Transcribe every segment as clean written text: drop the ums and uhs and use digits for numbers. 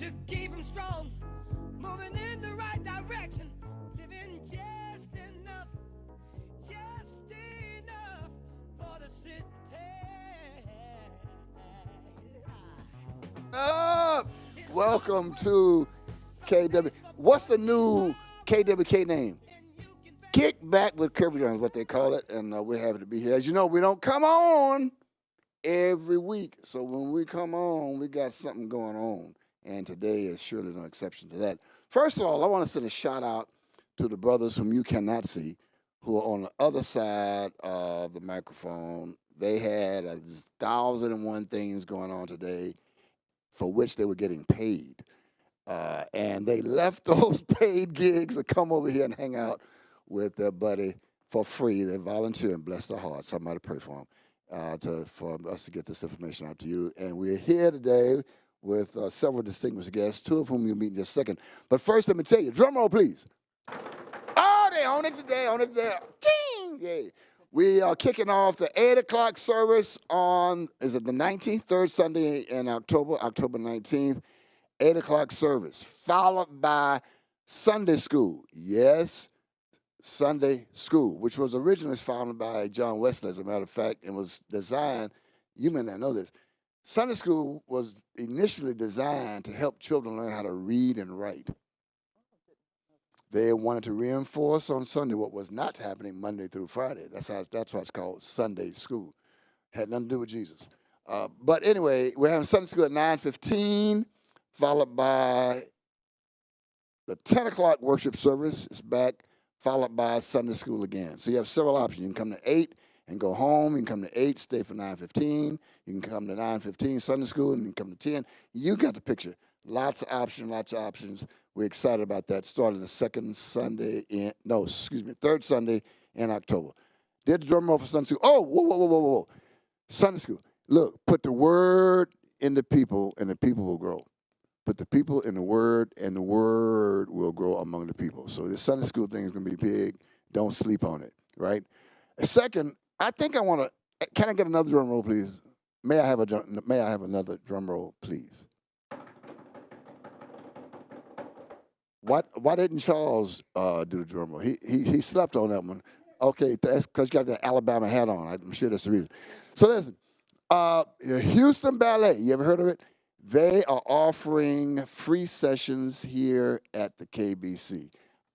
to keep them strong, moving in the right direction, living just enough for the city. Welcome to KW. What's the new KWK name? Kickback with Kirbyjon is what they call it, and we're happy to be here. As you know, we don't come on every week, so when we come on, we got something going on, and today is surely no exception to that. First of all, I want to send a shout out to the brothers whom you cannot see, who are on the other side of the microphone. They had 1,001 things going on today for which they were getting paid. And they left those paid gigs to come over here and hang out with their buddy for free. They volunteer and bless their hearts. Somebody pray for them for us to get this information out to you. And we're here today with several distinguished guests, two of whom you'll meet in just a second. But first, let me tell you, drum roll, please. Oh, they on it today, Ding! Yay. We are kicking off the 8 o'clock service on, is it the 19th, third Sunday in October, October 19th, 8 o'clock service, followed by Sunday school. Yes, Sunday school, which was originally founded by John Wesley, as a matter of fact, and was designed, you may not know this, Sunday school was initially designed to help children learn how to read and write. They wanted to reinforce on Sunday what was not happening Monday through Friday. That's why it's called Sunday school. Had nothing to do with Jesus. But anyway, we're having Sunday school at 9:15, followed by the 10 o'clock worship service is back, followed by Sunday school again. So you have several options. You can come to 8 and go home. You can come to 8, stay for 9:15. You can come to 9:15 Sunday school, and you can come to 10. You got the picture. Lots of options. We're excited about that. Starting the third Sunday in October. Did the drum roll for Sunday school. Oh, whoa. Sunday school. Look, put the word in the people, and the people will grow. Put the people in the word, and the word will grow among the people. So this Sunday school thing is going to be big. Don't sleep on it, right? Second, I think I want to, can I get another drum roll, please? May I have another drum roll, please? Why didn't Charles do the drum roll? He slept on that one. Okay, that's because you got the Alabama hat on. I'm sure that's the reason. So listen, the Houston Ballet, you ever heard of it? They are offering free sessions here at the KBC.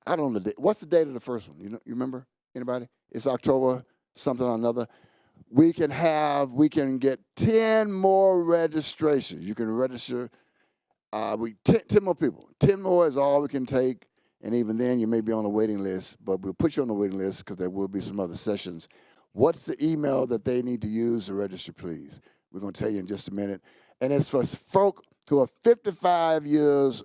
I don't know. What's the date of the first one? You remember? Anybody? It's October something or another. We can get 10 more registrations. You can register. 10 more people. 10 more is all we can take, and even then you may be on a waiting list, but we'll put you on the waiting list because there will be some other sessions. What's the email that they need to use to register, please? We're going to tell you in just a minute. And it's for folk who are 55 years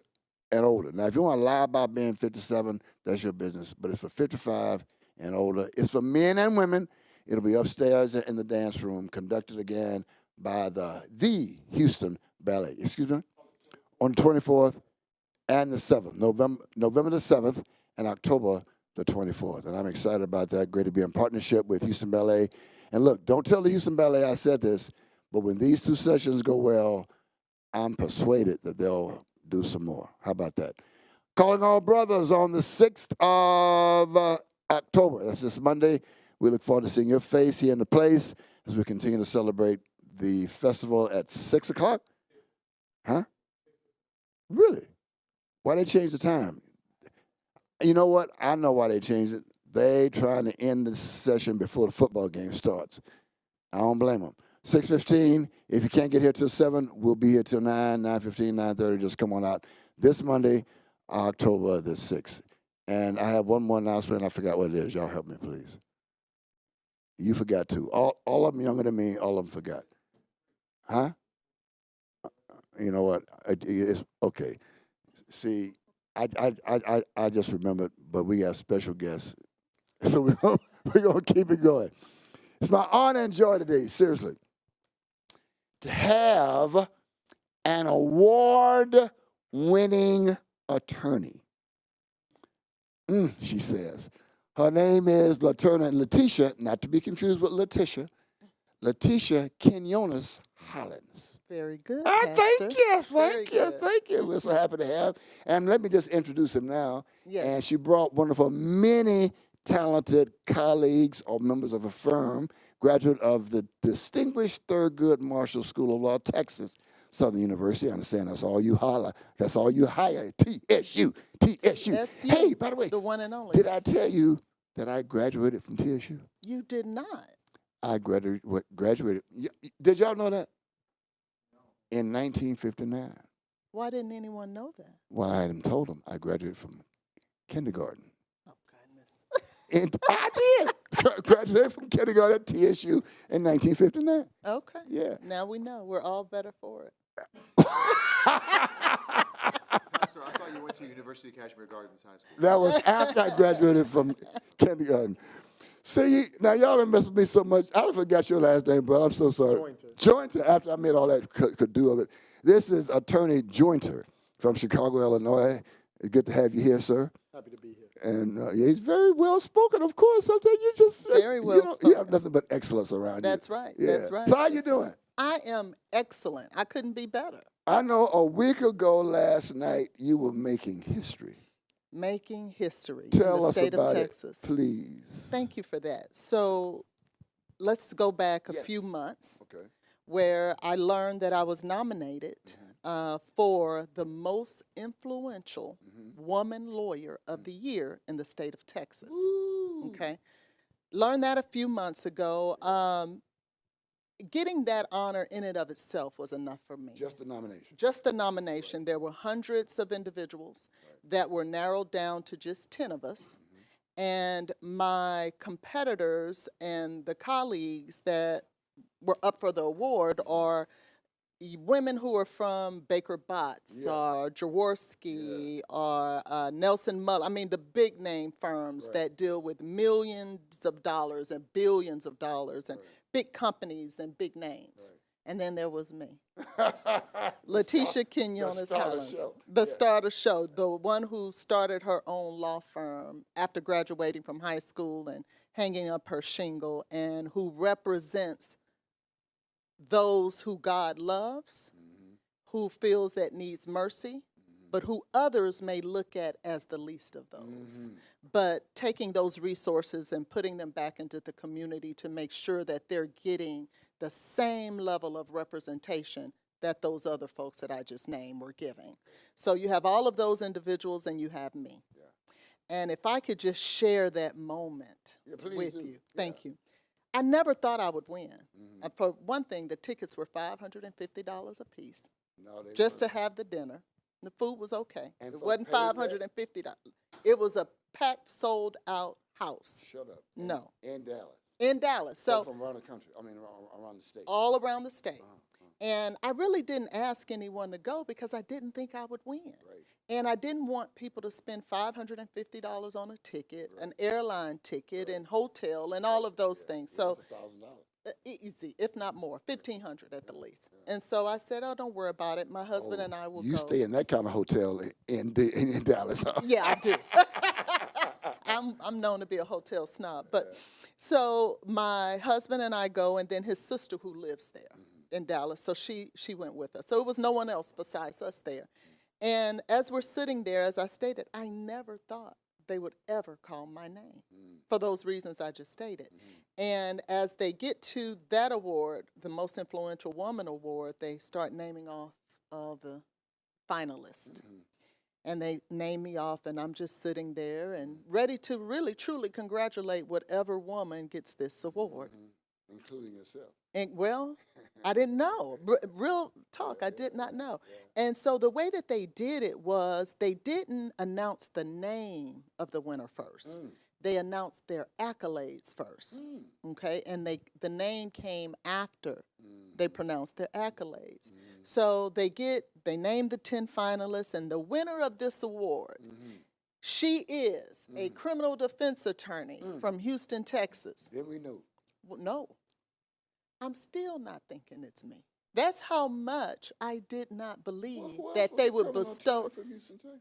and older. Now, if you want to lie about being 57, that's your business, but it's for 55 and older. It's for men and women. It'll be upstairs in the dance room, conducted again by the Houston Ballet. Excuse me? On the 24th and the 7th, November the 7th and October the 24th. And I'm excited about that. Great to be in partnership with Houston Ballet. And look, don't tell the Houston Ballet I said this, but when these two sessions go well, I'm persuaded that they'll do some more. How about that? Calling All Brothers on the 6th of October. That's this Monday. We look forward to seeing your face here in the place as we continue to celebrate the festival at 6 o'clock. Huh? Really? Why they change the time? You know what? I know why they changed it. They trying to end the session before the football game starts. I don't blame them. 6:15. If you can't get here till 7, we'll be here till 9, 9:15, 9:30. Just come on out. This Monday, October the 6th. And I have one more announcement. I forgot what it is. Y'all help me, please. You forgot too. All of them younger than me. All of them forgot. Huh? You know what? It's okay. See, I just remembered, but we have special guests, so we're gonna keep it going. It's my honor and joy today, seriously, to have an award-winning attorney. She says. Her name is Letitia, not to be confused with Letitia. Letitia Quinones Hollins. Very good, Ah, Pastor. Very thank you, good. thank you. We're so happy to have. And let me just introduce him now. Yes. And she brought one of her many talented colleagues or members of a firm, graduate of the distinguished Thurgood Marshall School of Law, Texas Southern University. I understand that's all you holler. That's all you hire. TSU, TSU. TSU, Hey, by the way, the one and only. did I tell you that I graduated from TSU? You did not. I graduated. Did y'all know that? In 1959. Why didn't anyone know that? Well, I hadn't told them I graduated from kindergarten. Oh, goodness. And I did. Graduated from kindergarten at TSU in 1959. Okay. Yeah. Now we know. We're all better for it. Pastor, I thought you went to University of Kashmir Gardens High School. That was after I graduated from kindergarten. See, now y'all done messed with me so much. I done forgot your last name, bro. I'm so sorry. Jointer. After I made all that could do of it. This is Attorney Jointer from Chicago, Illinois. It's good to have you here, sir. Happy to be here. And yeah, he's very well spoken, of course. Sometimes you just Very well you have spoken. nothing but excellence around you. That's right. Yeah. That's right. So how you doing? I am excellent. I couldn't be better. I know a week ago last night you were making history. Making history Tell in the us state about of it, Texas. please. Thank you for that. So let's go back a Yes. few months Okay. where I learned that I was nominated for the most influential woman lawyer of the year in the state of Texas. Ooh. Okay. Learned that a few months ago. Getting that honor in and of itself was enough for me. Just a nomination. Just the nomination. There were hundreds of individuals that were narrowed down to just 10 of us. And my competitors and the colleagues that were up for the award are women who are from Baker Botts or Jaworski or Nelson Muller. I mean, the big name firms that deal with millions of dollars and billions of dollars and big companies and big names. And then there was me. Letitia Quinones Hollins, the starter show, the one who started her own law firm after graduating from high school and hanging up her shingle, and who represents those who God loves, who feels that needs mercy, but who others may look at as the least of those. But taking those resources and putting them back into the community to make sure that they're getting the same level of representation that those other folks that I just named were giving. So you have all of those individuals and you have me. And if I could just share that moment with you. Thank you. I never thought I would win. For one thing, the tickets were $550 a piece just to have the dinner. The food was okay. And it folk wasn't paid that? $550. It was a packed, sold out house. Shut up. No. In Dallas. In Dallas. So from around the country. I mean, around the state. all around the state. And I really didn't ask anyone to go because I didn't think I would win. Right. And I didn't want people to spend $550 on a ticket, an airline ticket, and hotel, and all of those things. So That's $1,000. easy, if not more, $1,500 at the least. And so I said, oh, don't worry about it. My husband and I will You go. stay in that kind of hotel in Dallas, huh? Yeah, I do. I'm known to be a hotel snob. But so my husband and I go, and then his sister who lives there in Dallas, so she went with us. So it was no one else besides us there. And as we're sitting there, as I stated, I never thought they would ever call my name for those reasons I just stated. And as they get to that award, the Most Influential Woman Award, they start naming off all the finalists. And they name me off, and I'm just sitting there and ready to really, truly congratulate whatever woman gets this award. Including yourself. And, well, I didn't know. Real talk, I did not know. And so the way that they did it was they didn't announce the name of the winner first. They announced their accolades first, okay? And the name came after they pronounced their accolades. So they name the 10 finalists, and the winner of this award, she is a criminal defense attorney from Houston, Texas. Then we know. Well, no, I'm still not thinking it's me. That's how much I did not believe that they would bestow.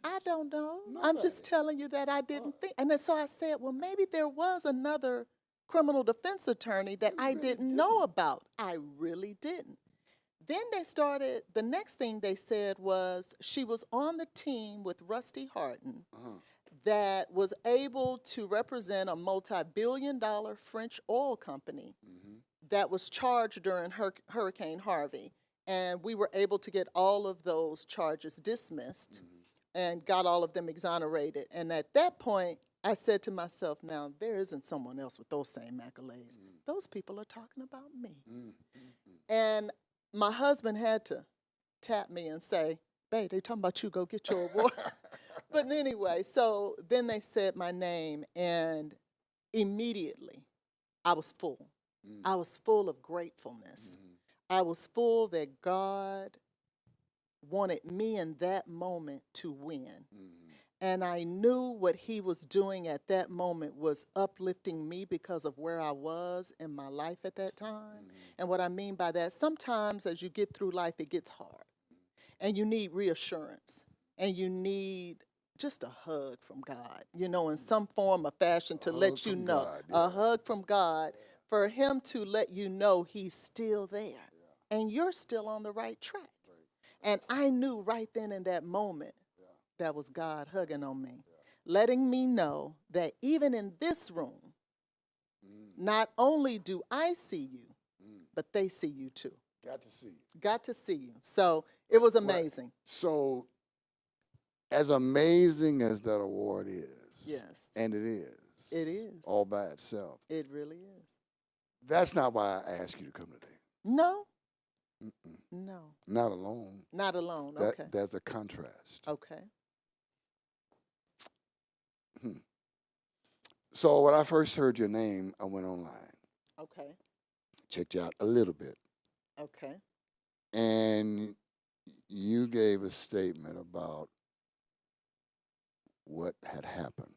I don't know. I'm just telling you that I didn't think. And then so I said, well, maybe there was another criminal defense attorney that I didn't know about. I really didn't. Then the next thing they said was she was on the team with Rusty Harton that was able to represent a multi-billion-dollar French oil company that was charged during Hurricane Harvey. And we were able to get all of those charges dismissed and got all of them exonerated. And at that point, I said to myself, now, there isn't someone else with those same accolades. Those people are talking about me. And my husband had to tap me and say, babe, they talking about you, go get your award. But anyway, so then they said my name, and immediately I was full. I was full of gratefulness. I was full that God wanted me in that moment to win. And I knew what he was doing at that moment was uplifting me because of where I was in my life at that time. And what I mean by that, sometimes as you get through life, it gets hard. And you need reassurance. And you need just a hug from God, you know, in some form or fashion to let you know. A hug from God for him to let you know he's still there. And you're still on the right track. And I knew right then in that moment, that was God hugging on me, letting me know that even in this room, not only do I see you, but they see you too. Got to see you. Got to see you. So it was amazing. So as amazing as that award is, Yes. and it is. It is. All by itself. It really is. That's not why I asked you to come today. No. No. Not alone. Not alone. Okay. There's a contrast. Okay. So when I first heard your name, I went online, Okay. checked you out a little bit, Okay. and you gave a statement about what had happened.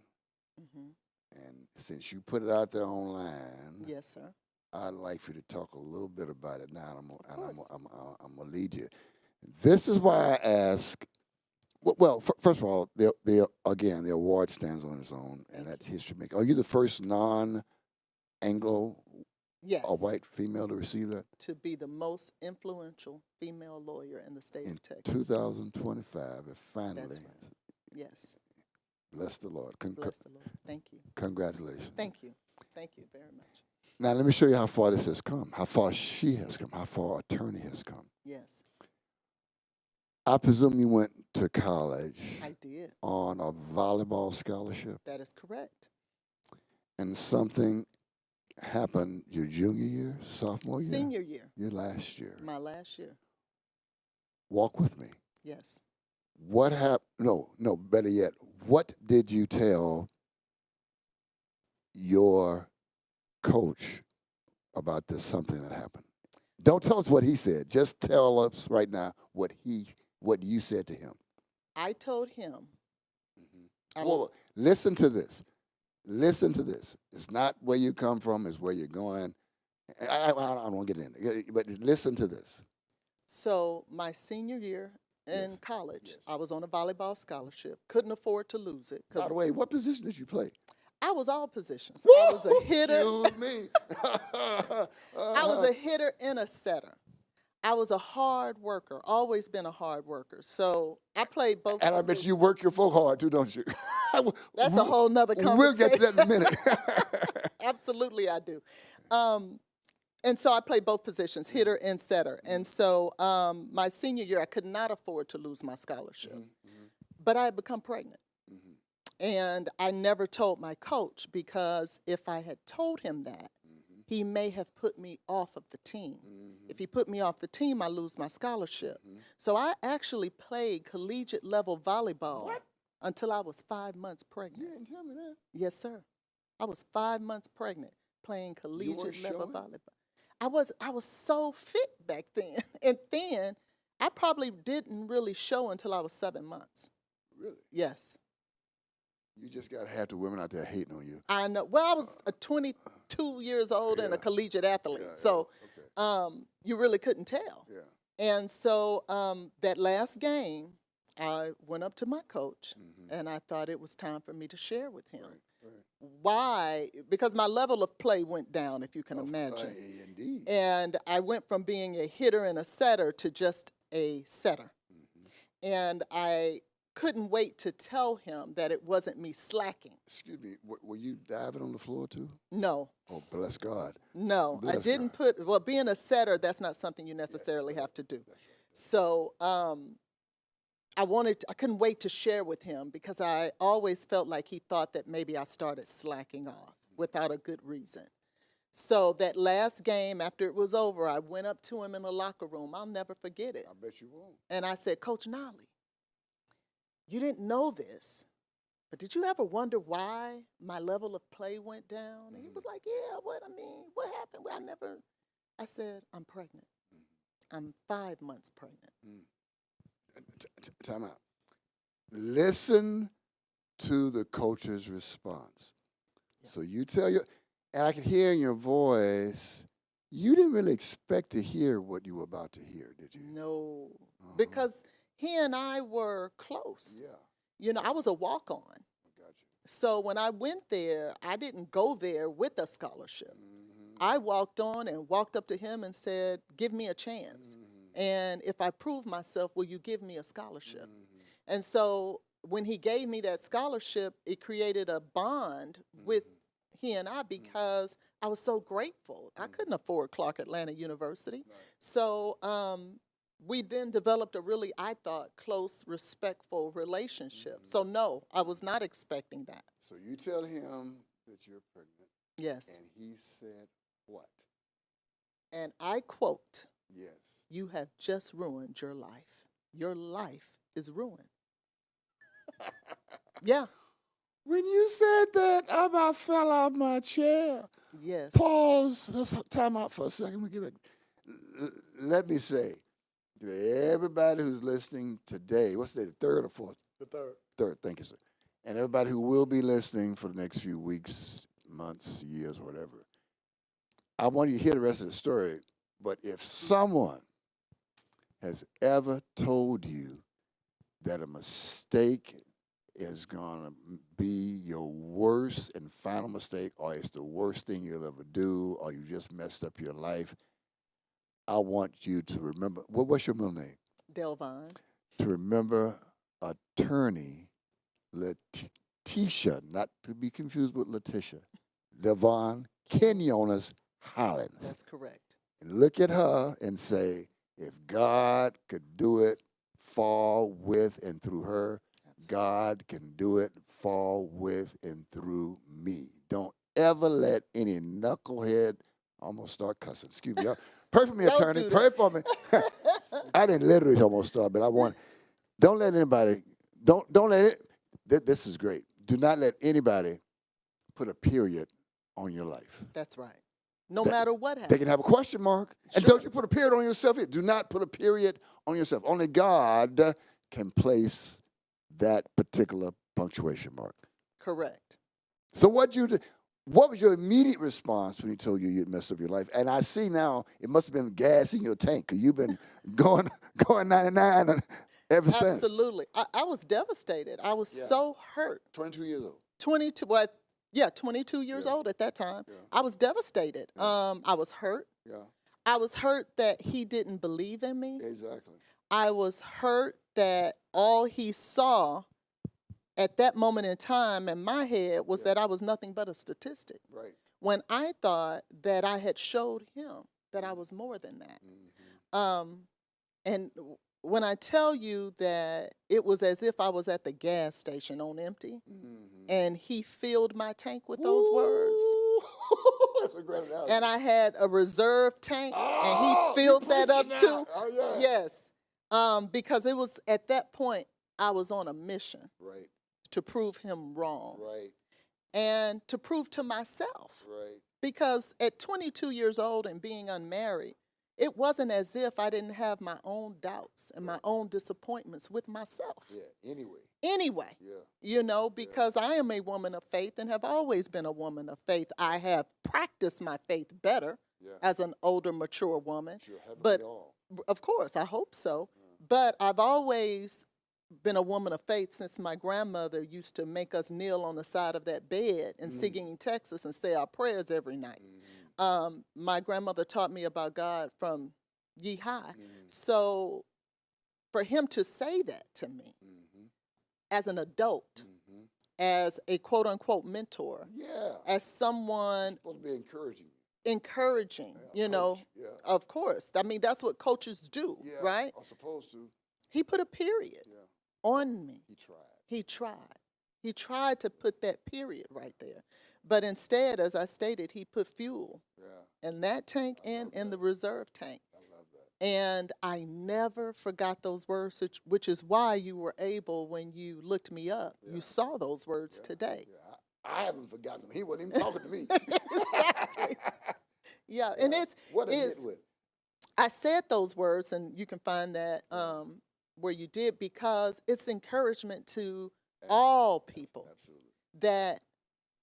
And since you put it out there online, Yes, sir. I'd like for you to talk a little bit about it now. I'm going to lead you. This is why I ask. Well, first of all, the award stands on its own, and that's history making. Are you the first non-Anglo Yes. or white female to receive that? To be the most influential female lawyer in the state In of Texas. 2025, if finally. That's right. Yes. Bless the Lord. Bless the Lord. Thank you. Congratulations. Thank you. Thank you very much. Now, let me show you how far this has come, how far she has come, how far attorney has come. Yes. I presume you went to college I did. on a volleyball scholarship, That is correct. and something happened your junior year, sophomore year? Senior year. Your last year. My last year. Walk with me. Yes. What happened? No, better yet, what did you tell your coach about this something that happened? Don't tell us what he said. Just tell us right now what you said to him. I told him. Well, listen to this. Listen to this. It's not where you come from, it's where you're going. I don't want to get in it, but listen to this. So my senior year in Yes. college, Yes. I was on a volleyball scholarship. Couldn't afford to lose it. By the way, what position did you play? I was all positions. I was a hitter. Excuse me. I was a hitter and a setter. I was a hard worker, always been a hard worker. So I played both. And I bet you work your folk hard too, don't you? That's a whole nother conversation. We'll get to that in a minute. Absolutely, I do. And so I played both positions, hitter and setter. And so my senior year, I could not afford to lose my scholarship. But I had become pregnant. And I never told my coach because if I had told him that, he may have put me off of the team. If he put me off the team, I lose my scholarship. So I actually played collegiate level volleyball until I was 5 months pregnant. You didn't tell me that. Yes, sir. I was 5 months pregnant playing collegiate level showing? volleyball. I was so fit back then. And then I probably didn't really show until I was 7 months. Really? Yes. You just got half the women out there hating on you. I know. Well, I was 22 years old and a collegiate athlete. So you really couldn't tell. Yeah. And so that last game, I went up to my coach and I thought it was time for me to share with him. why, because my level of play went down, if you can imagine. Indeed. And I went from being a hitter and a setter to just a setter. And I couldn't wait to tell him that it wasn't me slacking. Excuse me, were you diving on the floor too? No. Oh, bless God. No, I Bless didn't God. well, being a setter, that's not something you necessarily have to do. So I couldn't wait to share with him because I always felt like he thought that maybe I started slacking off without a good reason. So that last game, after it was over, I went up to him in the locker room. I'll never forget it. I bet you won't. And I said, Coach Nolly, you didn't know this, but did you ever wonder why my level of play went down? And he was like, yeah, what happened? Well, I said, I'm pregnant. I'm 5 months pregnant. Time out. Listen to the coach's response. Yeah. So you tell your, and I can hear in your voice, you didn't really expect to hear what you were about to hear, did you? No, because he and I were close. Yeah. You know, I was a walk-on. I got you. So when I went there, I didn't go there with a scholarship. I walked on and walked up to him and said, give me a chance. And if I prove myself, will you give me a scholarship? And so when he gave me that scholarship, it created a bond with he and I because I was so grateful. I couldn't afford Clark Atlanta University. So we then developed a really, I thought, close, respectful relationship. So no, I was not expecting that. So you tell him that you're pregnant. Yes. And he said what? And I quote, Yes. you have just ruined your life. Your life is ruined. Yeah. When you said that, I about fell out my chair. Yes. Pause. Let's time out for a second. We give it. Let me say to everybody who's listening today, what's the third or fourth? The third. Third, thank you, sir. And everybody who will be listening for the next few weeks, months, years, whatever. I want you to hear the rest of the story. But if someone has ever told you that a mistake is going to be your worst and final mistake, or it's the worst thing you'll ever do, or you just messed up your life, I want you to remember, what's your middle name? Delvon. To remember attorney Letitia, not to be confused with Letitia, Devon Quinones Hollins. That's correct. And look at her and say, if God could do it for, with, and through her, God can do it for, with, and through me. Don't ever let any knucklehead, almost start cussing, excuse me. Pray for me, attorney. Pray for me. I didn't literally almost start, but I want, don't let anybody, don't let it, this is great. Do not let anybody put a period on your life. That's right. No matter what happens. They can have a question mark. And Sure. don't you put a period on yourself. Do not put a period on yourself. Only God can place that particular punctuation mark. Correct. So what was your immediate response when he told you you'd messed up your life? And I see now it must have been gas in your tank because you've been going 99 ever since. Absolutely. I was devastated. I was so hurt. 22 years old. 22 years old at that time. Yeah. I was devastated. I was hurt. Yeah, I was hurt that he didn't believe in me. exactly. I was hurt that all he saw at that moment in time in my head was that I was nothing but a statistic. Right. When I thought that I had showed him that I was more than that. And when I tell you that it was as if I was at the gas station on empty, and he filled my tank with those words. That's a great analogy. And I had a reserve tank, and he filled that up too. Oh, yeah. Yes, because it was at that point I was on a mission Right, to prove him wrong right, and to prove to myself. right. Because at 22 years old and being unmarried, it wasn't as if I didn't have my own doubts and my own disappointments with myself. Yeah, anyway. Anyway, Yeah. you know, because I am a woman of faith and have always been a woman of faith. I have practiced my faith better as an older, mature woman. Sure, haven't But we all? of course, I hope so. But I've always been a woman of faith since my grandmother used to make us kneel on the side of that bed in Seguin, Texas, and say our prayers every night. My grandmother taught me about God from ye high. So for him to say that to me as an adult, as a quote unquote mentor, as someone supposed to be encouraging. You know, of course. I mean, that's what coaches do, right? Are supposed to. He put a period on me. He tried. He tried. He tried to put that period right there. But instead, as I stated, he put fuel in that tank and in the reserve tank. I love that. And I never forgot those words, which is why you were able, when you looked me up, you saw those words today. I haven't forgotten him. He wasn't even talking to me. Exactly. Yeah, and What a nitwit. I said those words, and you can find that where you did, because it's encouragement to all people. Absolutely. That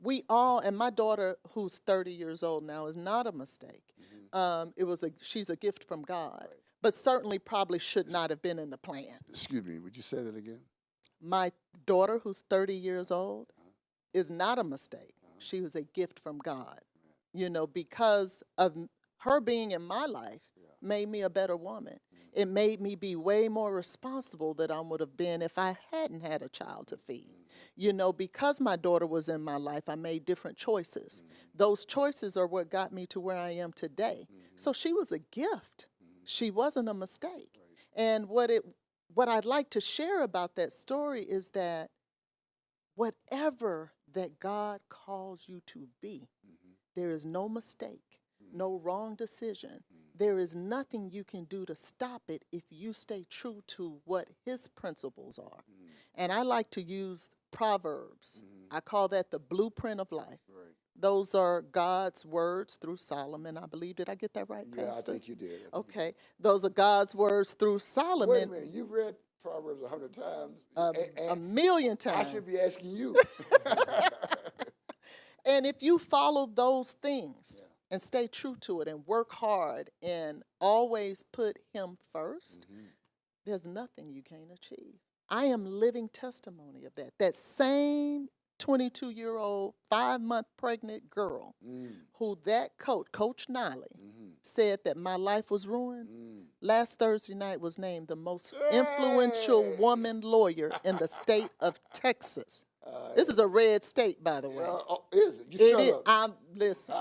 we all, and my daughter, who's 30 years old now, is not a mistake. She's a gift from God, but certainly probably should not have been in the plan. Excuse me, would you say that again? My daughter, who's 30 years old, is not a mistake. She was a gift from God. You know, because of her being in my life, made me a better woman. It made me be way more responsible than I would have been if I hadn't had a child to feed. You know, because my daughter was in my life, I made different choices. Those choices are what got me to where I am today. So she was a gift. She wasn't a mistake. And what I'd like to share about that story is that whatever that God calls you to be, there is no mistake, no wrong decision. There is nothing you can do to stop it if you stay true to what his principles are. And I like to use Proverbs. I call that the blueprint of life. Those are God's words through Solomon. I believe, did I get that right, Pastor? I think you did. Okay. Those are God's words through Solomon. Wait a minute, you've read Proverbs 100 times. A million times. I should be asking you. And if you follow those things and stay true to it and work hard and always put him first, there's nothing you can't achieve. I am living testimony of that. That same 22-year-old, 5-month pregnant girl who that Coach Nolly, said that my life was ruined, last Thursday night was named the most influential woman lawyer in the state of Texas. This is a red state, by the way. Is it? You It shut is. up. Listen.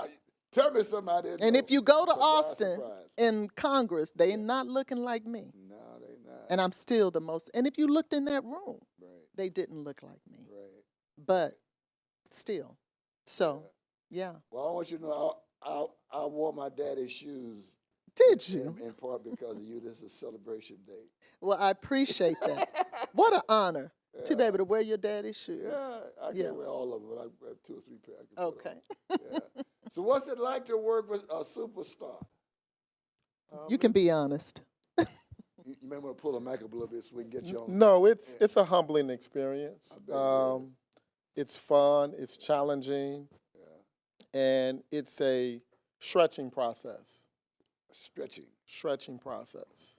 Tell me something I didn't And know. if you go to Surprise, Austin surprise. in Congress, they're not looking like me. No, they not. And I'm still the most. And if you looked in that room, they didn't look like me. But still. So, yeah. Well, I want you to know I wore my daddy's shoes. Did you? In part because of you. This is a celebration day. Well, I appreciate that. What an honor to be able to wear your daddy's shoes. Yeah, I can't wear all of them, but I wear 2 or 3 pairs. I can put Okay. on. Yeah. So what's it like to work with a superstar? You can be honest. You may want to pull the mic up a little bit so we can get you on. No, it's a humbling experience. bet it is. It's fun, it's challenging, and it's a stretching process. Stretching process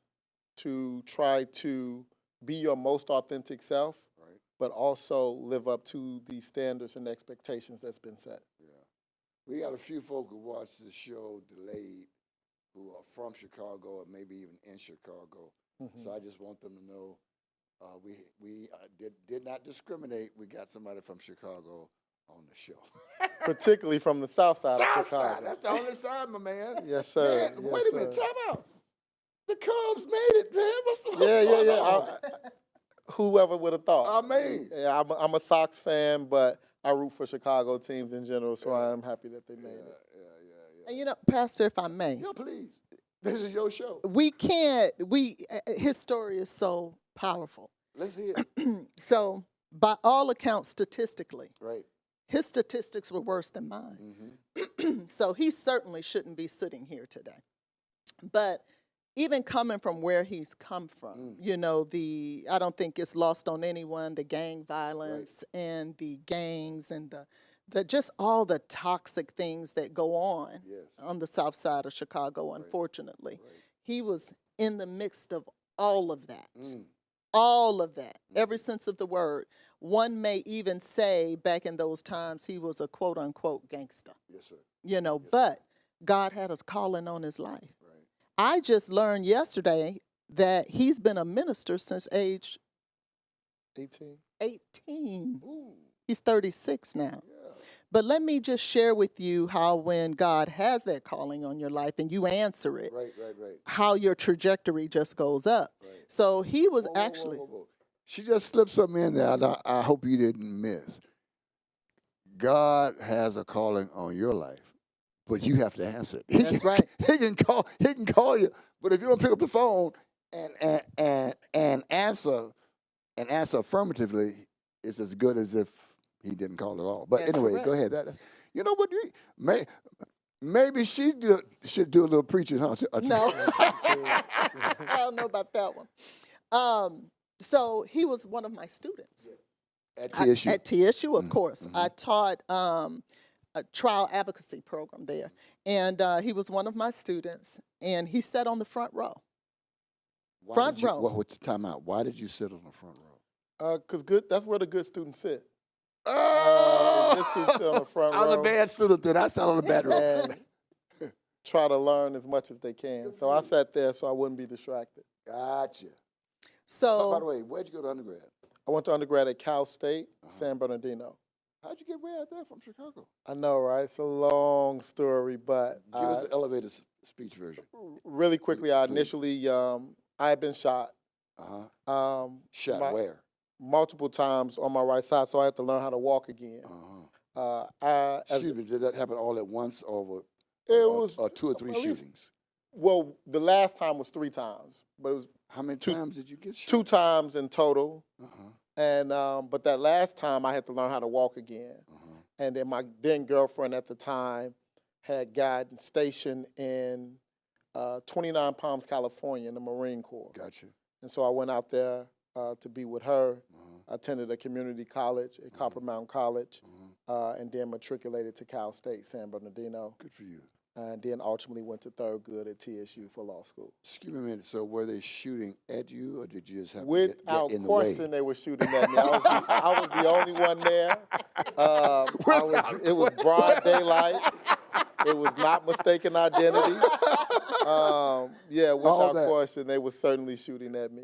to try to be your most authentic self, but also live up to the standards and expectations that's been set. We got a few folk who watch this show delayed who are from Chicago or maybe even in Chicago. So I just want them to know we did not discriminate. We got somebody from Chicago on the show. Particularly from the south side of South Chicago. side, that's the only side, my man. Yes, sir. Man, Yes, wait a minute, sir. time out. The Cubs made it, man. What's Yeah. going on? Whoever would have thought. I mean. Yeah, I'm a Sox fan, but I root for Chicago teams in general, so I'm happy that they made it. And you know, Pastor, if I may. Yeah, please. This is your show. His story is so powerful. Let's hear it. So, by all accounts, statistically, Right. his statistics were worse than mine. So he certainly shouldn't be sitting here today. But even coming from where he's come from, you know, I don't think it's lost on anyone, the gang violence and the gangs and the just all the toxic things that go on the south side of Chicago, unfortunately. He was in the midst of all of that. All of that, every sense of the word. One may even say back in those times he was a quote unquote gangster. Yes, sir. You know, but God had a calling on his life. Right. I just learned yesterday that he's been a minister since age 18. 18. Ooh. He's 36 now. Yeah. But let me just share with you how when God has that calling on your life and you answer it, Right. how your trajectory just goes up. Right. So he was Whoa. actually, She just slipped something in there. I hope you didn't miss. God has a calling on your life, but you have to answer it. That's right. He can call you, but if you don't pick up the phone and answer affirmatively, it's as good as if he didn't call at all. But That's anyway, correct. go ahead. You know what? Maybe she should do a little preaching, huh? no, I don't know about that one. So he was one of my students. At TSU. At TSU, of course. I taught a trial advocacy program there. And he was one of my students, and he sat on the front row. Front row. What's the time out? Why did you sit on the front row? Because that's where the good students sit. Oh! Good students sit on the front I'm row. a bad student then. I sat on the back row. And try to learn as much as they can. So I sat there so I wouldn't be distracted. Gotcha. So, By the way, where'd you go to undergrad? I went to undergrad at Cal State, San Bernardino. How'd you get way out there from Chicago? I know, right? It's a long story, but Give us the elevator speech version. really quickly, I Please. initially, I had been shot Shot my- where? multiple times on my right side, so I had to learn how to walk again. Excuse me, did that happen all at once or It was or two or three at least- shootings? Well, the last time was 3 times, but it was How many two- times did you get shot? 2 times in total. Uh-huh. And but that last time I had to learn how to walk again. And then my then girlfriend at the time had gotten stationed in 29 Palms, California in the Marine Corps. Gotcha. And so I went out there to be with her. Attended a community college at Copper Mountain College, and then matriculated to Cal State, San Bernardino. Good for you. And then ultimately went to Thurgood at TSU for law school. Excuse me a minute. So were they shooting at you, or did you just have to get Without in the question, way? they were shooting at me. I was the only one there. It was broad daylight. It was not mistaken identity. Without that. question, they were certainly shooting at me.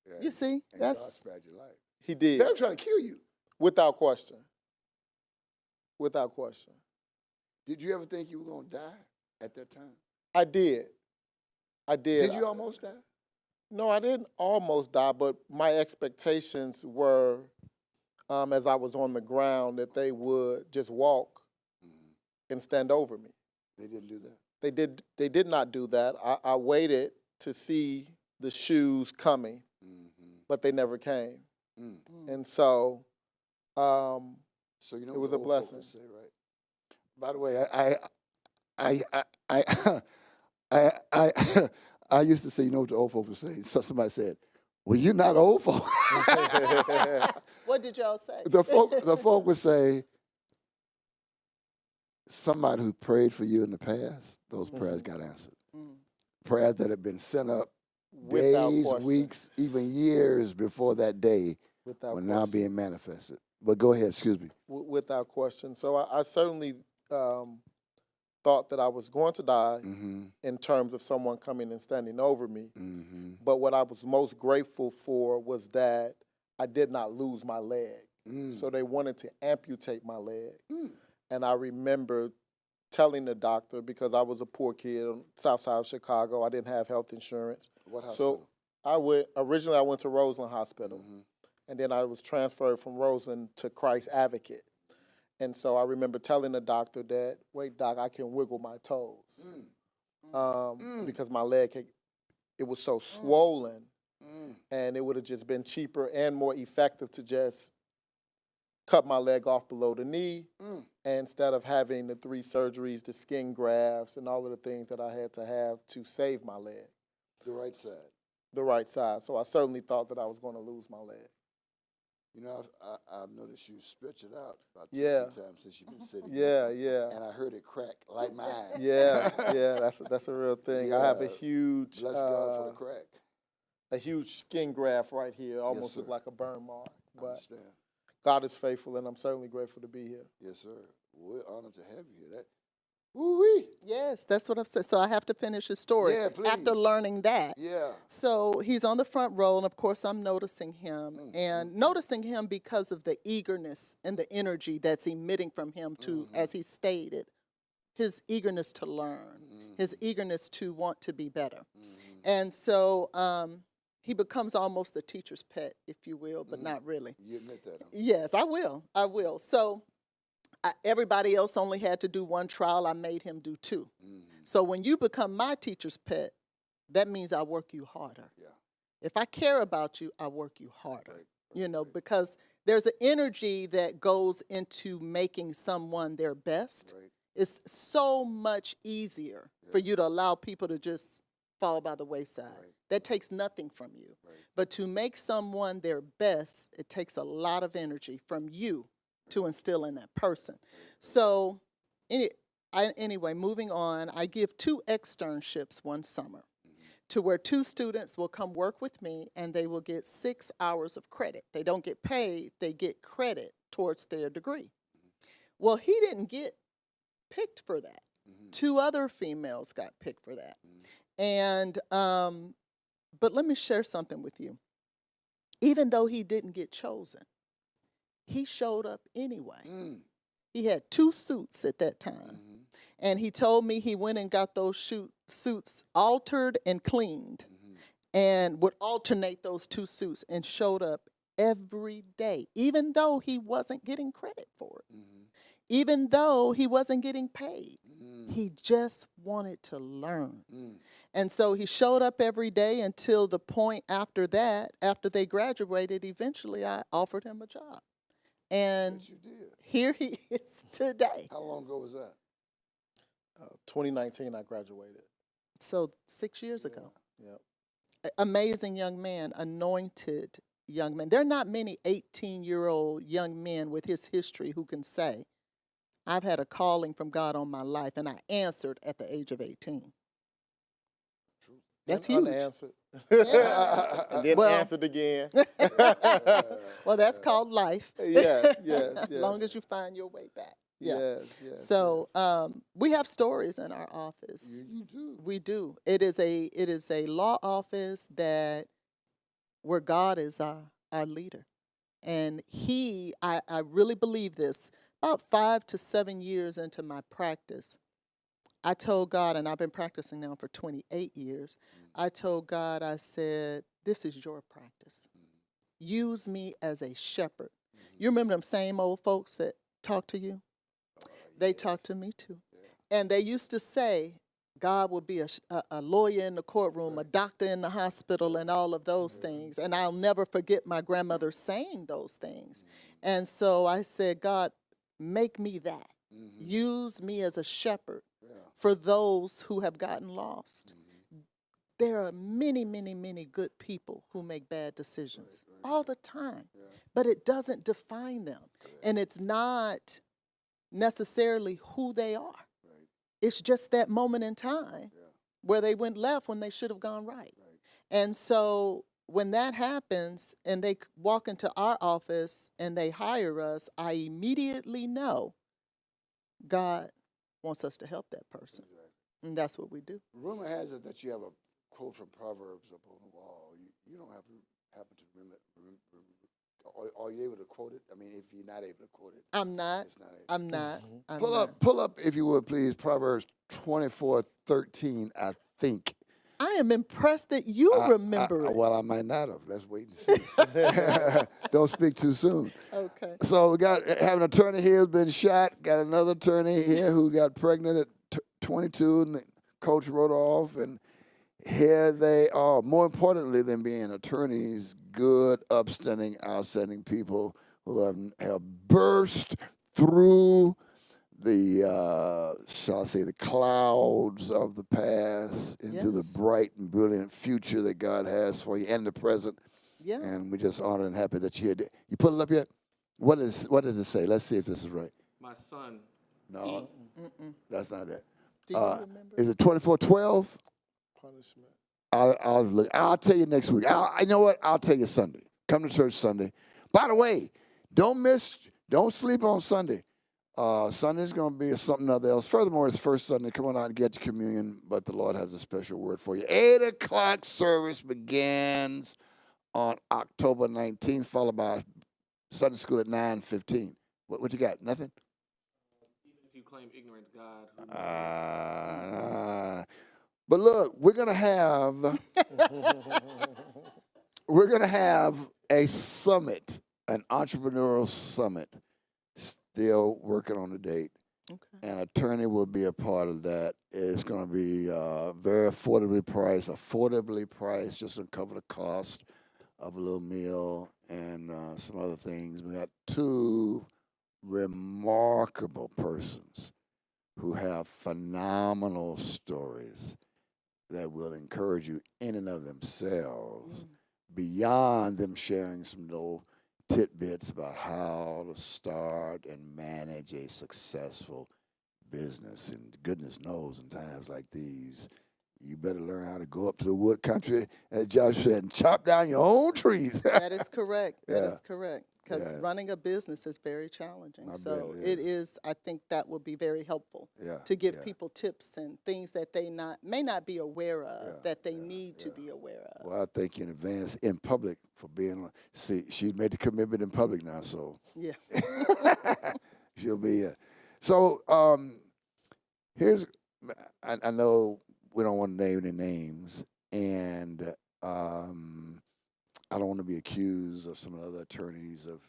Yeah. you see, And God that's, spared your life. He did. They were trying to kill you. Without question. Without question. Did you ever think you were going to die at that time? I did. Did you almost die? No, I didn't almost die, but my expectations were, as I was on the ground, that they would just walk and stand over me. They didn't do that. They did not do that. I waited to see the shoes coming, but they never came. And so, So you know it what was the a old blessing. folks say, right? By the way, I used to say, you know what the old folks would say? So somebody said, "Well, you're not old folk." what did y'all say? the folk would say, somebody who prayed for you in the past, those prayers got answered. Prayers that have been sent up Without days, question. weeks, even years before that day Without were now question. being manifested. But go ahead, excuse me. Without question. So I certainly thought that I was going to die in terms of someone coming and standing over me. But what I was most grateful for was that I did not lose my leg. So they wanted to amputate my leg. And I remember telling the doctor, because I was a poor kid on the south side of Chicago, I didn't have health insurance. What hospital? So originally I went to Roseland Hospital. And then I was transferred from Roseland to Christ Advocate. And so I remember telling the doctor that, wait, doc, I can wiggle my toes. Because my leg, it was so swollen. And it would have just been cheaper and more effective to just cut my leg off below the knee. Instead of having the 3 surgeries, the skin grafts, and all of the things that I had to have to save my leg. The right side. The right side. So I certainly thought that I was going to lose my leg. You know, I've noticed you stretch it out about 2 Yeah. times since you've been sitting. Yeah, here. yeah. And I heard it crack like mine. Yeah, that's a real thing. I have a Yeah. huge Bless God for the crack. a huge skin graft right here, almost sir. look like a burn mark. I But understand. God is faithful, and I'm certainly grateful to be here. Yes, sir. We're honored to have you here. That, woo-wee. Yes, that's what I'm saying. So I have to finish his story. Yeah, After please. learning that. Yeah. So he's on the front row, and of course, I'm noticing him, and noticing him because of the eagerness and the energy that's emitting from him to, as he stated, his eagerness to learn, his eagerness to want to be better. And so he becomes almost the teacher's pet, if you will, but not really. You admit that, huh? Yes, I will. I will. So everybody else only had to do one trial. I made him do two. So when you become my teacher's pet, that means I work you harder. Yeah. If I care about you, I work you harder. Right, You know, because there's an energy that goes into making someone their best. Right. It's so much easier for you to allow people to just fall by the wayside. Right. That takes nothing from you. Right. But to make someone their best, it takes a lot of energy from you to instill in that person. So anyway, moving on, I give 2 externships one summer to where 2 students will come work with me, and they will get 6 hours of credit. They don't get paid, they get credit towards their degree. Well, he didn't get picked for that. 2 other females got picked for that. And, but let me share something with you. Even though he didn't get chosen, he showed up anyway. He had 2 suits at that time. And he told me he went and got those suits altered and cleaned and would alternate those 2 suits and showed up every day, even though he wasn't getting credit for it, even though he wasn't getting paid. He just wanted to learn. And so he showed up every day until the point after that, after they graduated, eventually I offered him a job. And Yes, you did. here he is today. How long ago was that? 2019, I graduated. So 6 years ago. Yep. Amazing young man, anointed young man. There are not many 18-year-old young men with his history who can say, I've had a calling from God on my life, and I answered at the age of 18. That's huge. Unanswered. Yeah. And then Well- answered again. Well, that's called life. Yes, yes, As long yes. as you find your way back. Yeah. Yes, yes. So we have stories in our office. You do. We do. It is a law office where God is our leader. And I really believe this. About 5 to 7 years into my practice, I told God, and I've been practicing now for 28 years, I told God, I said, this is your practice. Use me as a shepherd. You remember them same old folks that talk to you? They talk to me too. And they used to say, God will be a lawyer in the courtroom, a doctor in the hospital, and all of those things. And I'll never forget my grandmother saying those things. And so I said, God, make me that. Use me as a shepherd for those who have gotten lost. There are many, many, many good people who make bad decisions all the time, but it doesn't define them. And it's not necessarily who they are. It's just that moment in time where they went left when they should have gone right. And so when that happens and they walk into our office and they hire us, I immediately know God wants us to help that person. And that's what we do. Rumor has it that you have a quote from Proverbs up on the wall. You don't happen to remember. Are you able to quote it? I mean, if you're not able to quote it, I'm not. it's not able. I'm not. I'm Pull not. pull up, if you would, please. Proverbs 24:13. I think. I am impressed that you remember it. Well, I might not have. Let's wait and see. Don't speak too soon. Okay. So we have an attorney here who's been shot. Got another attorney here who got pregnant at 22, and the coach wrote off. And here they are. More importantly than being attorneys, good, upstanding, outstanding people who have burst through the, shall I say, the clouds of the past into Yes. the bright and brilliant future that God has for you and the present. Yeah. And we're just honored and happy that you're here. You put it up yet? What does it say? Let's see if this is right. My son. No, that's not it. Do you remember? Is it 24:12? Punishment. I'll look. I'll tell you next week. You know what? I'll tell you Sunday. Come to church Sunday. By the way, don't sleep on Sunday. Sunday's going to be something else. Furthermore, it's first Sunday. Come on out and get your communion, but the Lord has a special word for you. 8 o'clock service begins on October 19th, followed by Sunday school at 9:15. What you got? Nothing? Even if you claim ignorance, God. But look, we're gonna have a summit, an entrepreneurial summit. Still working on the date. Okay. An attorney will be a part of that. It's going to be very affordably priced, just to cover the cost of a little meal and some other things. We got 2 remarkable persons who have phenomenal stories that will encourage you in and of themselves, beyond them sharing some little tidbits about how to start and manage a successful business. And goodness knows, in times like these, you better learn how to go up to the wood country, as Josh said, and chop down your own trees. That is correct. That Yeah. is correct. Because Yeah. running a business is very challenging. I So bet it is. I think that will be very helpful Yeah, to give yeah. people tips and things that they may not be aware of, Yeah, that they need to be aware of. Well, I thank you in advance in public for being. See, she made the commitment in public now, so Yeah. she'll be here. So here's. I know we don't want to name any names, and I don't want to be accused of some of the other attorneys of